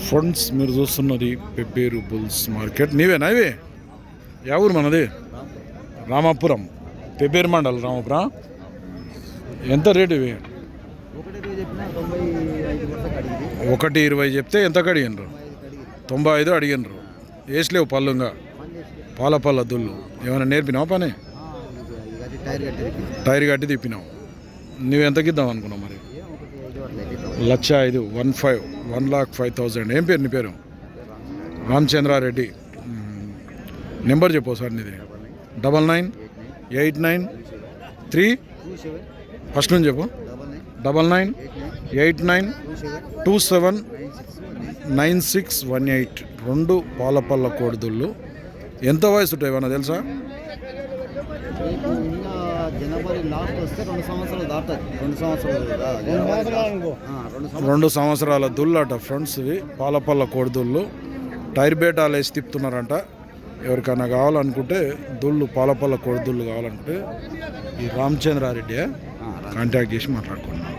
Friends మీరు చూస్తున్నది Pebbair bulls market. నీవేనా ఇవి? యా ఊరు మనది? రామాపురం, పెబ్బేరు మండల్, రామాపురం. ఎంత రేటు ఇవి? 1.20 చెప్తే ఎంతకు అడిగినరు? 95 అడిగినరు. వేసలేవు పళ్ళుగా, పాల దుళ్ళు. ఏమైనా నేర్పినావు పని? టైర్ కట్టి తిప్పినావు. నువ్వు ఎంతకి ఇద్దాం అనుకున్నావు మరి? 1,05,000, 1,05,000. ఏం పేరు నీ పేరు? రామచంద్రారెడ్డి. నెంబర్ చెప్పు సార్ నీది. 9989 ఫస్ట్ నుంచి చెప్పు. 9989279618. 2 పాలపల్ల కోడిదుళ్ళు. ఎంత వయసు ఉంటాయి ఏమన్నా తెలుసా? జనవరి లాస్ట్ వస్తే 2 సంవత్సరాలు దాటుతుంది. 2 సంవత్సరాల దుల్లట ఫ్రెండ్స్ ఇవి, పాలపల్ల కోడిదుళ్ళు. టైర్ బేటాలు వేసి తిప్పుతున్నారంట. ఎవరికైనా కావాలనుకుంటే దుళ్ళు, పాలపల్ల కోడిదుళ్ళు కావాలనుకుంటే ఈ రామచంద్రారెడ్డి కాంటాక్ట్ చేసి మాట్లాడుకోండి.